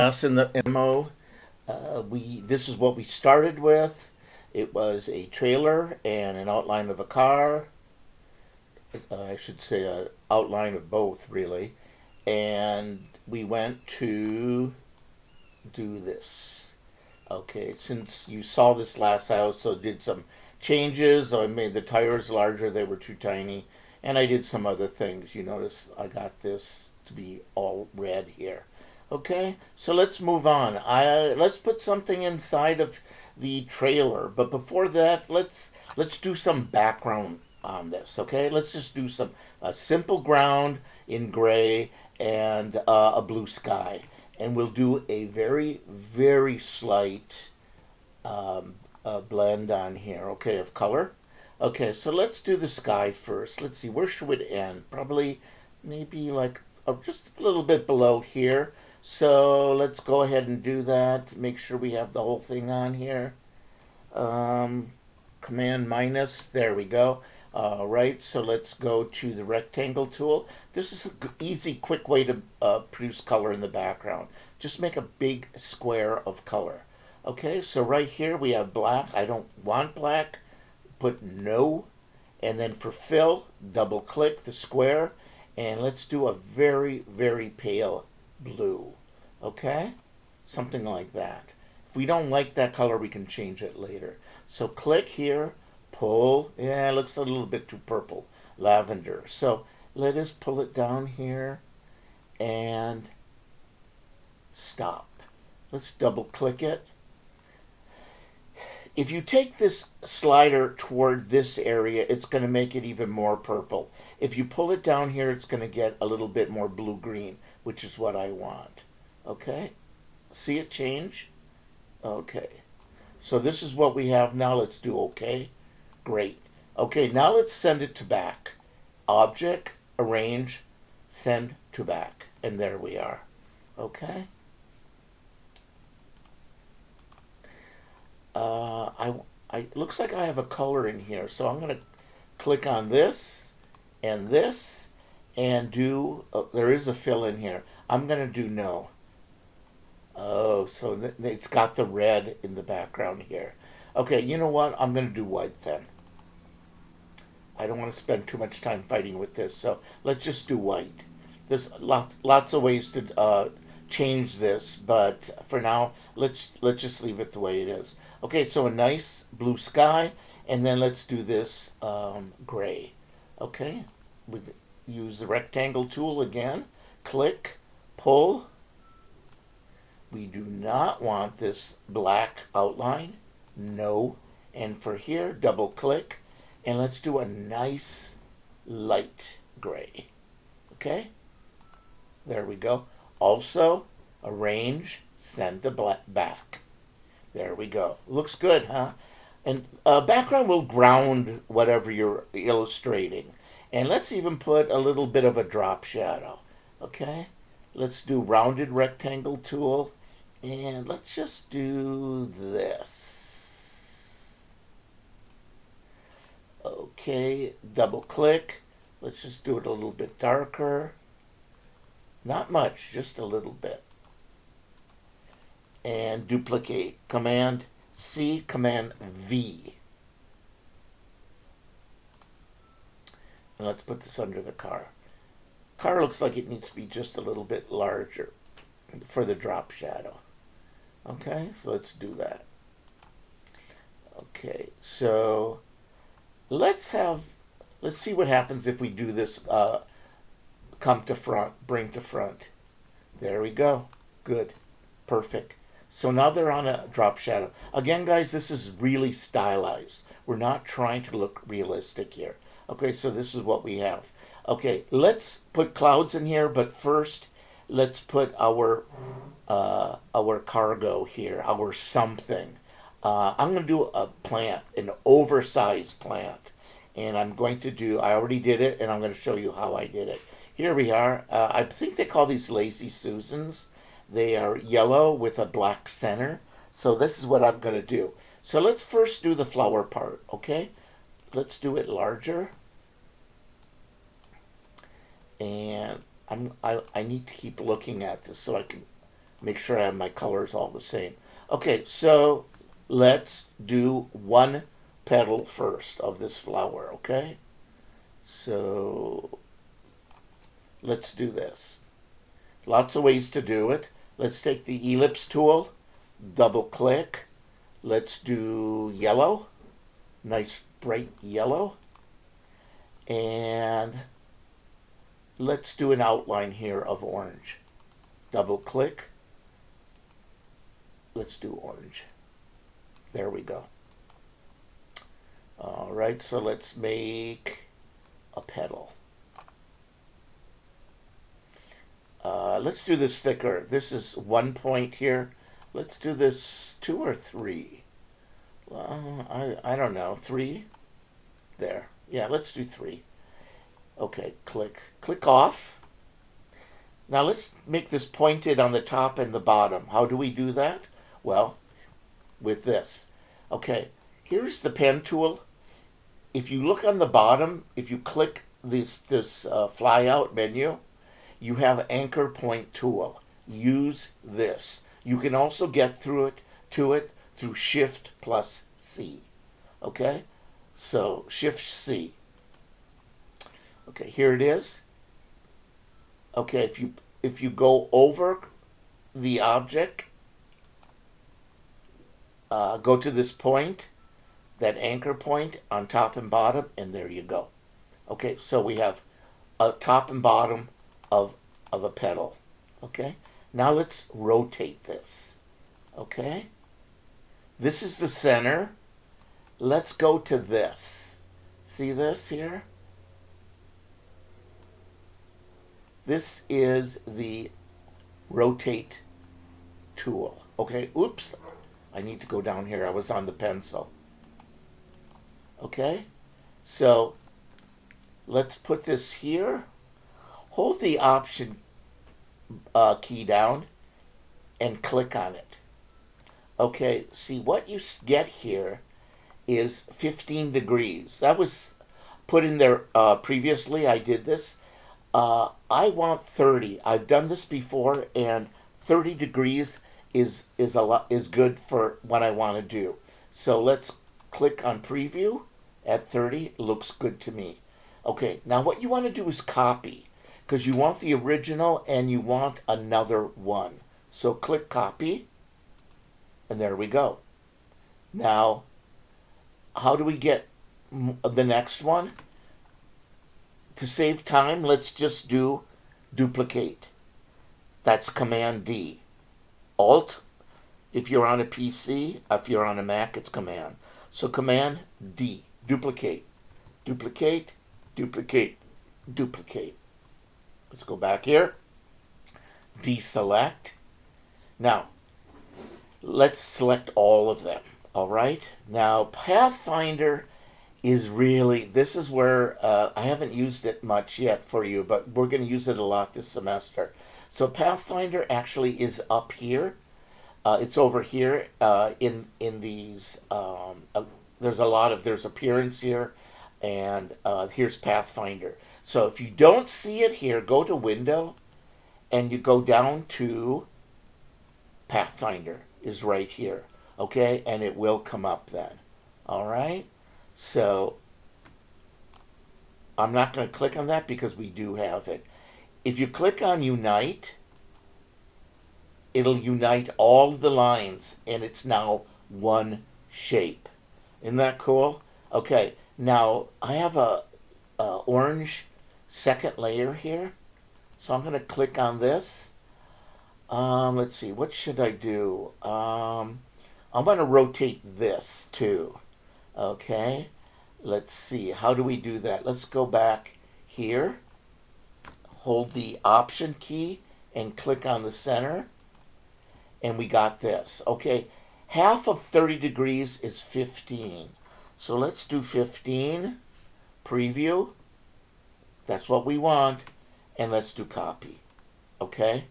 Us in the MO, this is what we started with. It was a trailer and an outline of a car. I should say an outline of both, really. And we went to do this. Okay, since you saw this last, I also did some changes. I made the tires larger; they were too tiny, and I did some other things. You notice I got this to be all red here. Okay, so let's move on. Let's put something inside of the trailer, but before that, let's do some background on this. Okay, let's just do some a simple ground in gray and a blue sky, and we'll do a very slight blend on here. Okay, of color. Okay, so let's do the sky first. Let's see, where should it end? Probably, maybe like just a little bit below here. So let's go ahead and do that. Make sure we have the whole thing on here. Um, Command minus. There we go. All right, so let's go to the rectangle tool. This is an easy, quick way to produce color in the background. Just make a big square of color. Okay, so right here we have black. I don't want black. Put no. And then for fill, double click the square. And let's do a very pale blue. Okay? Something like that. If we don't like that color, we can change it later. So click here, pull. Yeah, it looks a little bit too purple. Lavender. So let us pull it down here and stop. Let's double click it. If you take this slider toward this area, it's going to make it even more purple. If you pull it down here, it's going to get a little bit more blue-green, which is what I want. Okay? See it change? Okay. So this is what we have now. Let's do OK. Great. Okay, now let's send it to back. Object, arrange, send to back. And there we are. Okay? It looks like I have a color in here, so I'm going to click on this and do. There is a fill in here. I'm going to do no. Oh, so it's got the red in the background here. Okay, you know what? I'm going to do white then. I don't want to spend too much time fighting with this, so let's just do white. There's lots of ways to change this, but for now, let's just leave it the way it is. Okay, so a nice blue sky, and then let's do this gray. Okay, we use the rectangle tool again. Click, pull. We do not want this black outline. No. And for here, double click, and let's do a nice light gray. Okay? There we go. Also, arrange, send to back. There we go. Looks good, huh? And background will ground whatever you're illustrating. And let's even put a little bit of a drop shadow. Okay? Let's do rounded rectangle tool. And let's just do this. Okay, double click. Let's just do it a little bit darker. Not much, just a little bit. And duplicate. Command C, Command V. And let's put this under the car. Car looks like it needs to be just a little bit larger for the drop shadow. Okay, so let's do that. Okay, so let's see what happens if we do this come to front, bring to front. There we go. Good. Perfect. So now they're on a drop shadow. Again, guys, this is really stylized. We're not trying to look realistic here. Okay, so this is what we have. Okay, let's put clouds in here, but first, let's put our cargo here, our something. I'm going to do a plant, an oversized plant. And I'm going to do, I already did it, and I'm going to show you how I did it. Here we are. I think they call these Lazy Susans. They are yellow with a black center. So this is what I'm going to do. So let's first do the flower part, okay? Let's do it larger. And I need to keep looking at this so I can Make sure I have my colors all the same. Okay, so let's do one petal first of this flower, okay? So let's do this. Lots of ways to do it. Let's take the ellipse tool, double click. Let's do yellow, nice bright yellow. And let's do an outline here of orange. Double click. Let's do orange. There we go. All right, so let's make a petal. Let's do this thicker. This is 1 point here. Let's do this 2 or 3. I don't know. 3? There. Yeah, let's do 3. Okay, click off. Now let's make this pointed on the top and the bottom. How do we do that? Well, with this. Okay, here's the pen tool. If you look on the bottom, if you click this fly out menu, you have anchor point tool. Use this. You can also get to it through Shift plus C. Okay, so Shift C. Okay, here it is. Okay, if you go over the object, go to this point, that anchor point on top and bottom, and there you go. Okay, so we have a top and bottom of a petal. Okay, now let's rotate this. Okay, this is the center. Let's go to this. See this here? This is the rotate tool. Okay, oops. I need to go down here. I was on the pencil. Okay, so let's put this here. Hold the Option key down and click on it. Okay, see what you get here is 15 degrees. That was put in there previously. I did this. I want 30. I've done this before, and 30 degrees is good for what I want to do. So let's click on preview at 30. Looks good to me. Okay, now what you want to do is copy, because you want the original and you want another one. So click copy, and there we go. Now, how do we get the next one? To save time, let's just do duplicate. That's Command D. Alt, if you're on a PC, if you're on a Mac, it's Command. So Command D, duplicate, duplicate, duplicate, duplicate. Let's go back here. Deselect. Now, let's select all of them. All right. Now, Pathfinder is really, this is where I haven't used it much yet for you, but we're going to use it a lot this semester. So Pathfinder actually is up here. It's over here in these. There's appearance here, and here's Pathfinder. So if you don't see it here, go to Window, and you go down to Pathfinder is right here. Okay, and it will come up then. All right. So I'm not going to click on that because we do have it. If you click on Unite, it'll unite all the lines, and it's now one shape. Isn't that cool? Okay, now I have a orange second layer here, so I'm going to click on this. Let's see, what should I do? I'm going to rotate this too. Okay, let's see, how do we do that? Let's go back here, hold the Option key, and click on the center, and we got this. Okay, half of 30 degrees is 15. So let's do 15, preview, that's what we want, and let's do copy. Okay,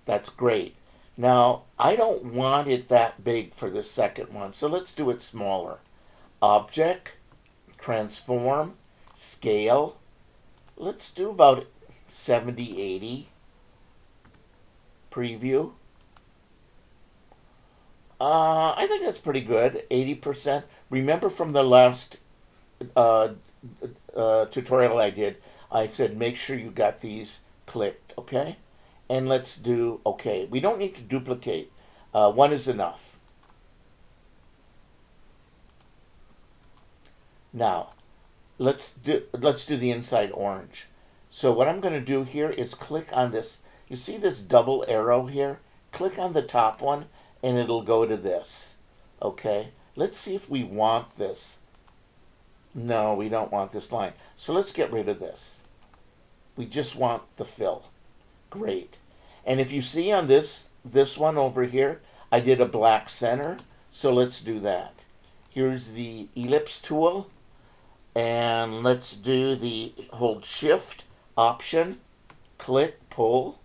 that's great. Now, I don't want it that big for the second one, so let's do it smaller. Object, transform, scale. Let's do about 70, 80. Preview. I think that's pretty good. 80%. Remember from the last uh, tutorial I did, I said make sure you got these clicked, okay? And let's do okay. We don't need to duplicate. One is enough. Now, let's do the inside orange. So what I'm going to do here is click on this. You see this double arrow here? Click on the top one and it'll go to this. Okay? Let's see if we want this. No, we don't want this line. So let's get rid of this. We just want the fill. Great. And if you see on this one over here, I did a black center. So let's do that. Here's the ellipse tool. And let's do the hold shift option, click, pull.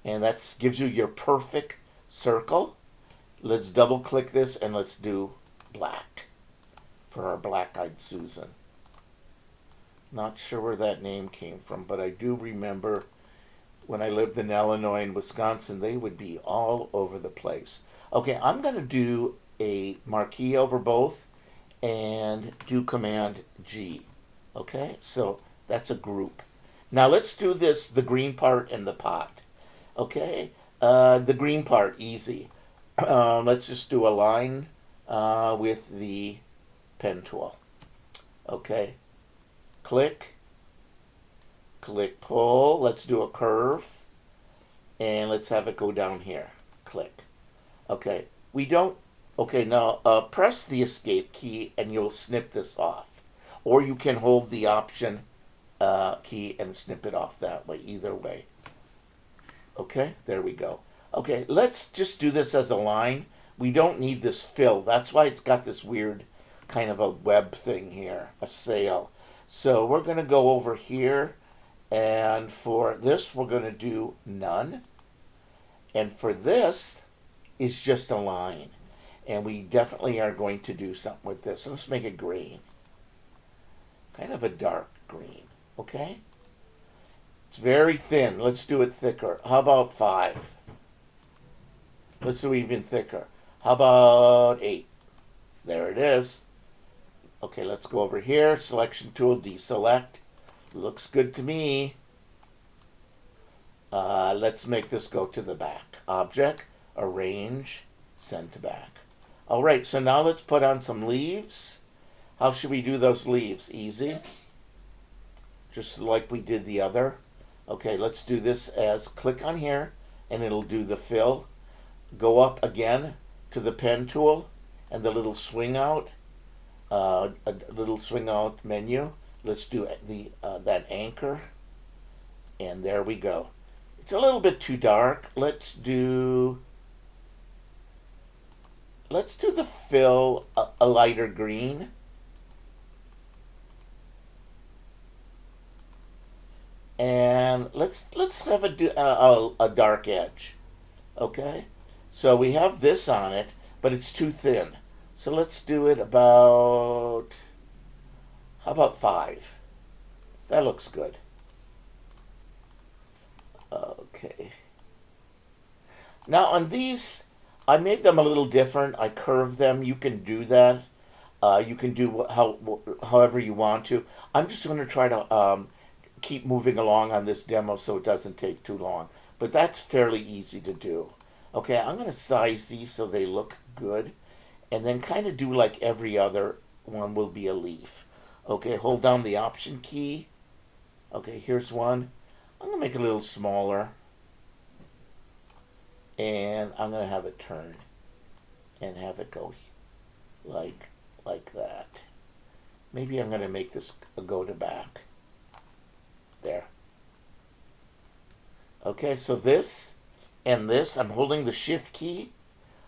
And that gives you your perfect circle. Let's double click this and let's do black for our black-eyed Susan. Not sure where that name came from, but I do remember when I lived in Illinois and Wisconsin, they would be all over the place. Okay, I'm going to do a marquee over both and do Command G. Okay, so that's a group. Now let's do this, the green part and the pot. Okay, the green part, easy. Let's just do a line with the pen tool. Okay, click, click, pull. Let's do a curve, and let's have it go down here. Click. Okay, we don't. Okay, now press the escape key, and you'll snip this off, or you can hold the option key and snip it off that way. Either way. Okay, there we go. Okay, let's just do this as a line. We don't need this fill. That's why it's got this weird kind of a web thing here, a sail. So we're going to go over here, and for this we're going to do none. And for this is just a line. And we definitely are going to do something with this. So let's make it green. Kind of a dark green, okay? It's very thin. Let's do it thicker. How about 5? Let's do even thicker. How about 8? There it is. Okay, let's go over here. Selection tool, deselect. Looks good to me. Let's make this go to the back. Object, arrange, send to back. All right, so now let's put on some leaves. How should we do those leaves? Easy. Just like we did the other. Okay, let's do this as click on here, and it'll do the fill. Go up again to the pen tool and the little swing out, a little swing out menu. Let's do that anchor, and there we go. It's a little bit too dark. Let's do the fill a lighter green. And let's have a dark edge. Okay? So we have this on it, but it's too thin. So let's do it about, how about 5? That looks good. Okay. Now on these, I made them a little different. I curved them. You can do that. You can do however you want to. I'm just going to try to keep moving along on this demo so it doesn't take too long. But that's fairly easy to do. Okay, I'm going to size these so they look good. And then kind of do like every other one will be a leaf. Okay, hold down the option key. Okay, here's one. I'm going to make it a little smaller. And I'm going to have it turn. And have it go like that. Maybe I'm going to make this go to back. There. Okay, so this and this, I'm holding the shift key.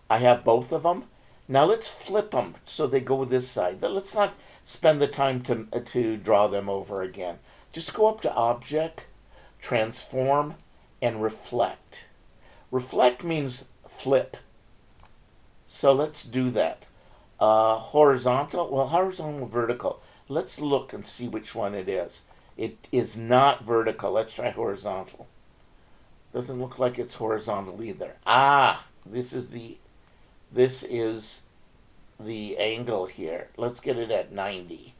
I have both of them. Now let's flip them so they go this side. Let's not spend the time to draw them over again. Just go up to Object, Transform, and Reflect. Reflect means flip. So let's do that. Horizontal, well, horizontal, vertical. Let's look and see which one it is. It is not vertical. Let's try horizontal. Doesn't look like it's horizontal either. Ah, this is the This is the angle here. Let's get it at 90.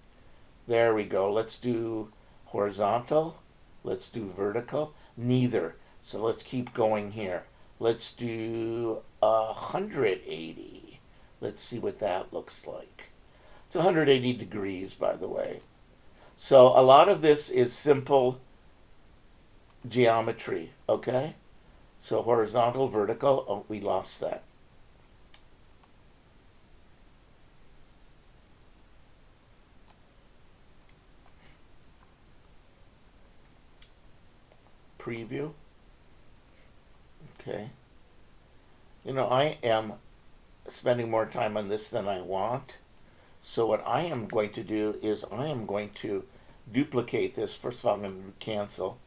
There we go. Let's do horizontal. Let's do vertical. Neither. So let's keep going here. Let's do 180. Let's see what that looks like. It's 180 degrees, by the way. So a lot of this is simple geometry, okay? So horizontal, vertical. Oh, we lost that. Preview. Okay. You know, I am spending more time on this than I want. So what I am going to do is I am going to duplicate this. First of all, I'm going to cancel.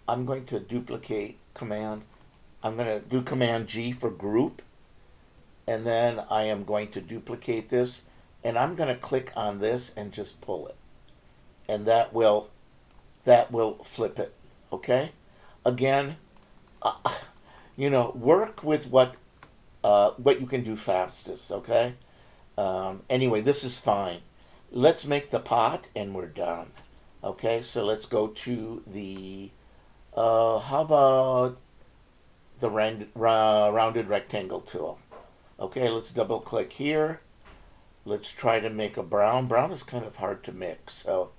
I'm going to duplicate command. I'm going to do command G for group. And then I am going to duplicate this. And I'm going to click on this and just pull it. And that will flip it. Okay? Again, work with what you can do fastest, okay? Anyway, this is fine. Let's make the pot and we're done. Okay, so let's go to the, how about the rounded rectangle tool? Okay, let's double click here. Let's try to make a brown. Brown is kind of hard to mix, so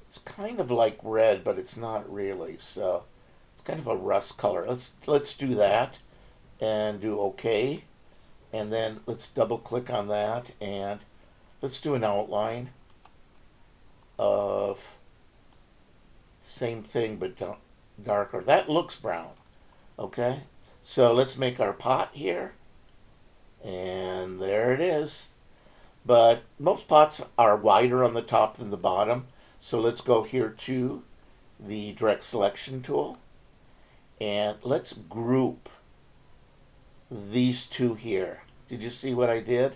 it's kind of like red, but it's not really. So it's kind of a rust color. Let's do that and do OK. And then let's double click on that and let's do an outline of same thing but darker. That looks brown. Okay, so let's make our pot here. And there it is. But most pots are wider on the top than the bottom. So let's go here to the direct selection tool. And let's group these two here. Did you see what I did?